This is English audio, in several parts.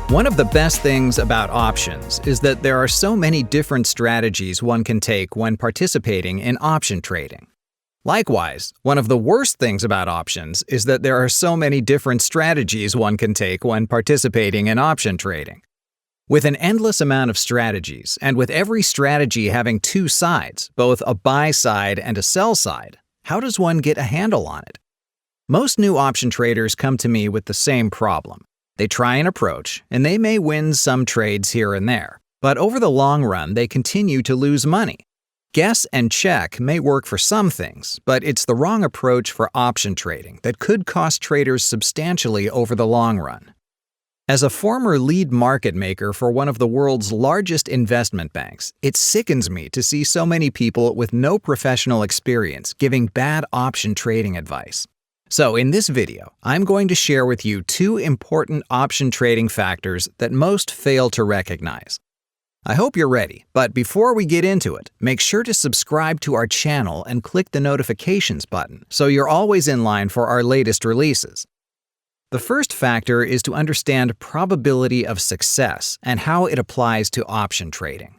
One of the best things about options is that there are so many different strategies one can take when participating in option trading. Likewise, one of the worst things about options is that there are so many different strategies one can take when participating in option trading. With an endless amount of strategies, and with every strategy having two sides, both a buy side and a sell side, how does one get a handle on it? Most new option traders come to me with the same problem. They try an approach, and they may win some trades here and there, but over the long run they continue to lose money. Guess and check may work for some things, but it's the wrong approach for option trading that could cost traders substantially over the long run. As a former lead market maker for one of the world's largest investment banks, it sickens me to see so many people with no professional experience giving bad option trading advice. So in this video, I'm going to share with you two important option trading factors that most fail to recognize. I hope you're ready, but before we get into it, make sure to subscribe to our channel and click the notifications button so you're always in line for our latest releases. The first factor is to understand probability of success and how it applies to option trading.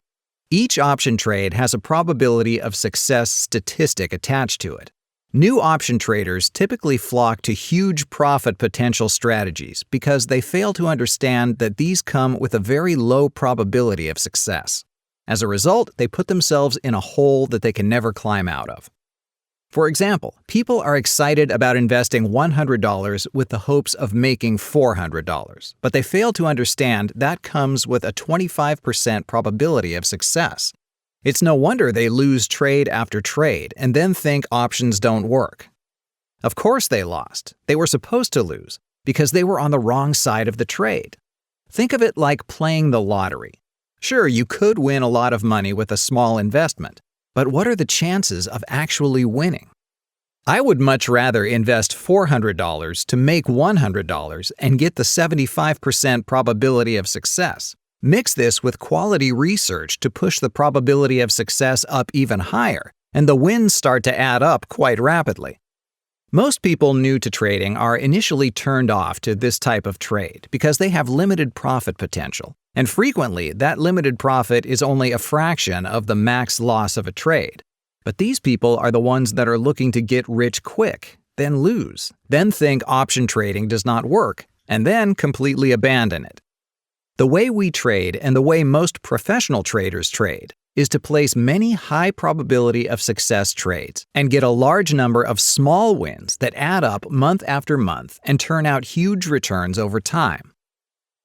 Each option trade has a probability of success statistic attached to it. New option traders typically flock to huge profit potential strategies because they fail to understand that these come with a very low probability of success. As a result, they put themselves in a hole that they can never climb out of. For example, people are excited about investing $100 with the hopes of making $400, but they fail to understand that comes with a 25% probability of success. It's no wonder they lose trade after trade and then think options don't work. Of course they lost. They were supposed to lose because they were on the wrong side of the trade. Think of it like playing the lottery. Sure, you could win a lot of money with a small investment, but what are the chances of actually winning? I would much rather invest $400 to make $100 and get the 75% probability of success. Mix this with quality research to push the probability of success up even higher, and the wins start to add up quite rapidly. Most people new to trading are initially turned off to this type of trade because they have limited profit potential, and frequently that limited profit is only a fraction of the max loss of a trade. But these people are the ones that are looking to get rich quick, then lose, then think option trading does not work, and then completely abandon it. The way we trade and the way most professional traders trade is to place many high probability of success trades and get a large number of small wins that add up month after month and turn out huge returns over time.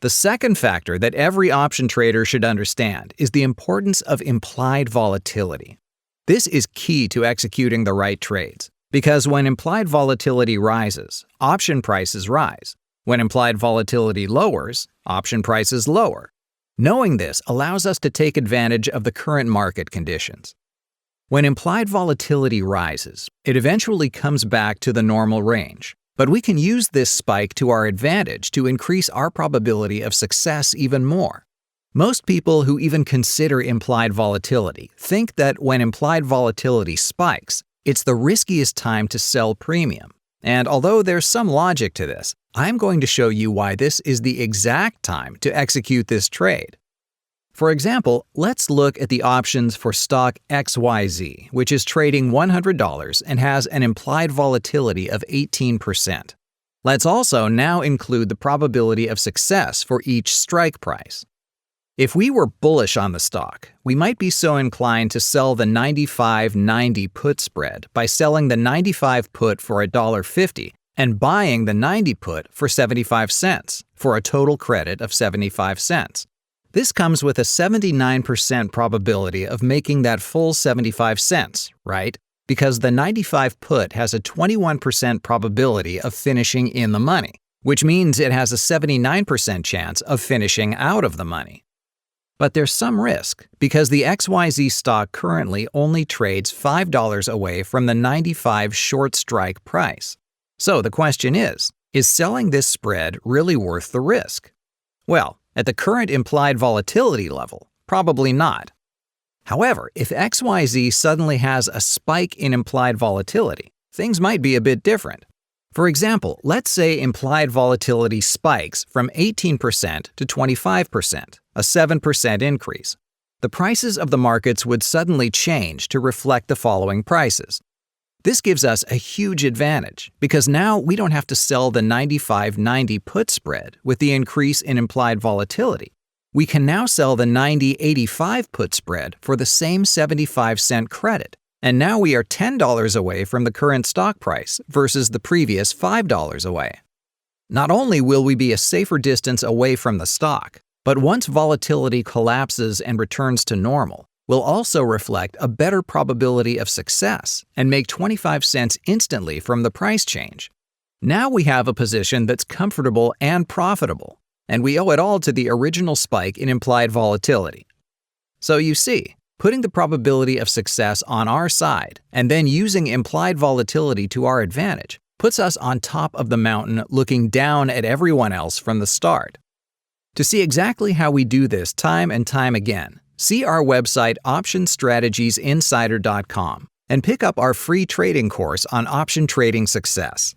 The second factor that every option trader should understand is the importance of implied volatility. This is key to executing the right trades, because when implied volatility rises, option prices rise. When implied volatility lowers, option prices lower. Knowing this allows us to take advantage of the current market conditions. When implied volatility rises, it eventually comes back to the normal range, but we can use this spike to our advantage to increase our probability of success even more. Most people who even consider implied volatility think that when implied volatility spikes, it's the riskiest time to sell premium. And although there's some logic to this, I'm going to show you why this is the exact time to execute this trade. For example, let's look at the options for stock XYZ, which is trading $100 and has an implied volatility of 18%. Let's also now include the probability of success for each strike price. If we were bullish on the stock, we might be so inclined to sell the 95-90 put spread by selling the 95 put for $1.50 and buying the 90 put for 75 cents for a total credit of 75 cents. This comes with a 79% probability of making that full 75 cents, right? Because the 95 put has a 21% probability of finishing in the money, which means it has a 79% chance of finishing out of the money. But there's some risk, because the XYZ stock currently only trades $5 away from the 95 short strike price. So the question is selling this spread really worth the risk? Well, at the current implied volatility level, probably not. However, if XYZ suddenly has a spike in implied volatility, things might be a bit different. For example, let's say implied volatility spikes from 18% to 25%, a 7% increase. The prices of the markets would suddenly change to reflect the following prices. This gives us a huge advantage because now we don't have to sell the 95-90 put spread with the increase in implied volatility. We can now sell the 90-85 put spread for the same 75-cent credit, and now we are $10 away from the current stock price versus the previous $5 away. Not only will we be a safer distance away from the stock, but once volatility collapses and returns to normal, we'll also reflect a better probability of success and make 25 cents instantly from the price change. Now we have a position that's comfortable and profitable, and we owe it all to the original spike in implied volatility. So you see, putting the probability of success on our side and then using implied volatility to our advantage puts us on top of the mountain looking down at everyone else from the start. To see exactly how we do this time and time again, see our website optionstrategiesinsider.com and pick up our free trading course on option trading success.